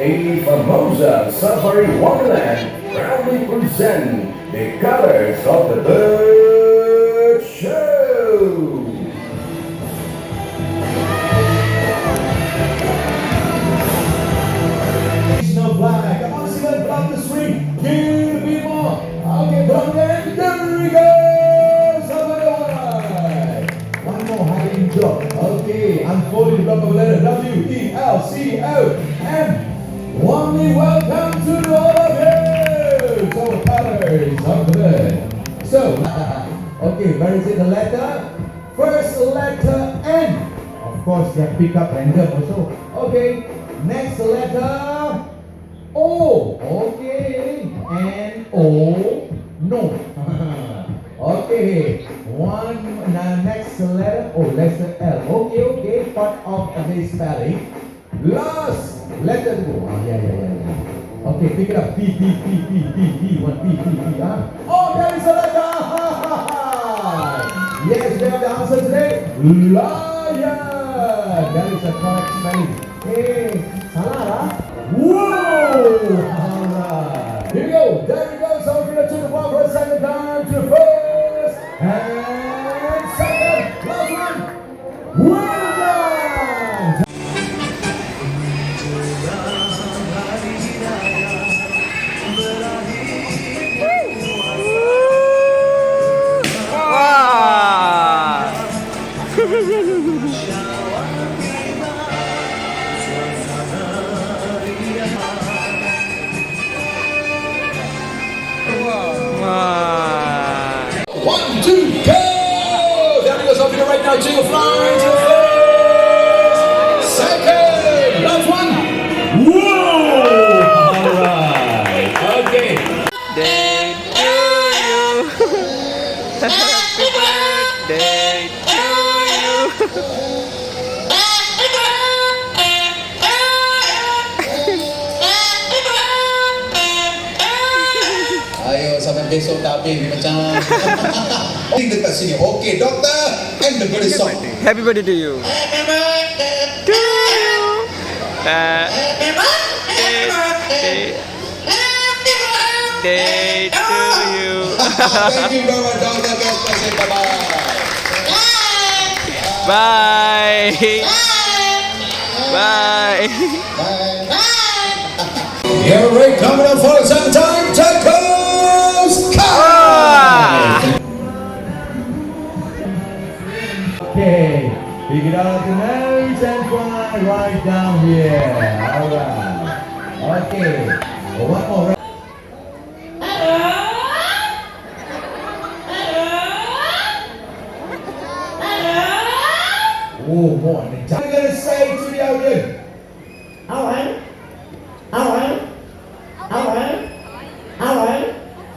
a Formosa Safari Wonderland proudly present the colors of the bird show. National flag, come on, see that flag the swing, give me more. Okay, from there, there we go. Salvador. One more high intro. Okay, unfolding the block of letter W, E, L, C, O, M. Warmly welcome to all of you. So, colors of the bird. So, okay, where is it the letter? First letter N. Of course, you have pick up random also. Okay, next letter O. Okay, and O. No. Okay, next letter. Oh, letter L. Okay, part of the spelling. Last letter to go. Yeah. Okay, pick it up. P. One P. Oh, there is a letter. Yes, we have the answer today. Lion. That is a correct spelling. Hey, salah lah. Whoa! Alright. Here we go. There we go. So we're going to the ball for a second time to first and second. Last one. Well done. One, two, go! There we go, so we're right now to your flying to the first, second, last one. Whoa! Alright, okay. Day to you. Happy birthday to you. Ayo sampai besok tapi macam ini dekat sini. Okay, doktor, and the bird is song. Happy birthday to you. Happy birthday to you. Happy birthday. Happy birthday to you. Thank you very much, doctor. Bye. Bye. Here we coming up for some time. Tacos. Okay, pick it up the nose and fly right down here. Alright. Okay. One more. Oh, more. I'm gonna say to the audience. Alright.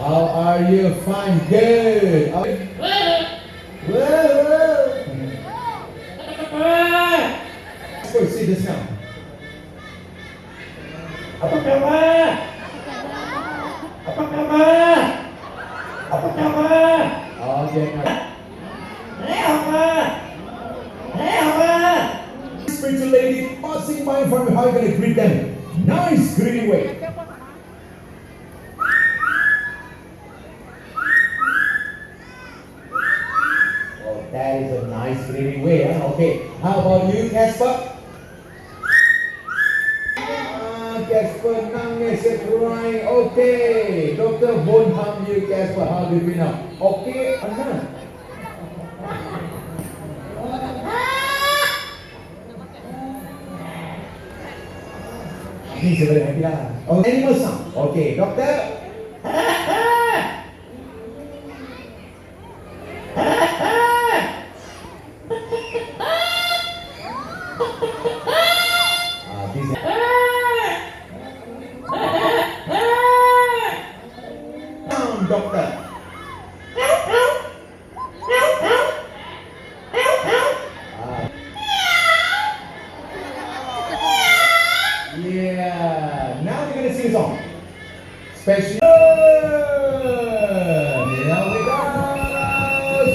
How are you? Fine. Good. Go see this now. Apa kabar? Okay. Spiritual lady passing by from how you gonna greet them? Nice greeting way. Oh, that is a nice greeting way, huh? Okay. How about you, Casper? Casper nangis crying. Okay. Doctor won't harm you, Casper. How do you feel now? Okay, Anna. Ini sebenarnya oh, animal sound. Okay, doctor. Doctor. Yeah. Now we're gonna sing a song. Special. Here we go.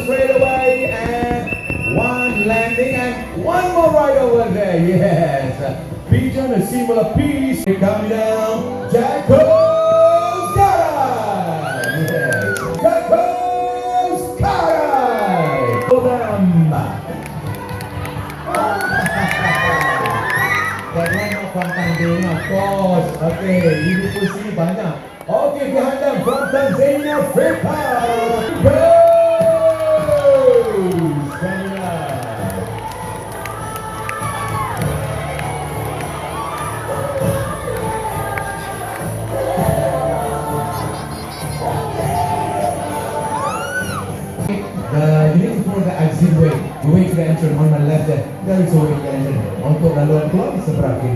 Straight away and one landing and one more right over there. Yes. Feature one, a similar piece. Coming down, Jacko's Karai. Yes, Jacko's Karai. For them. That one not from Tanzania, of course. Okay, ini pun sini banyak. Okay, behind them from Tanzania, Africa. Goes! Canada. You need to follow the exit way. The way to the entrance on my left there. There is a way to the entrance. Untuk laluan keluar, seberang kiri.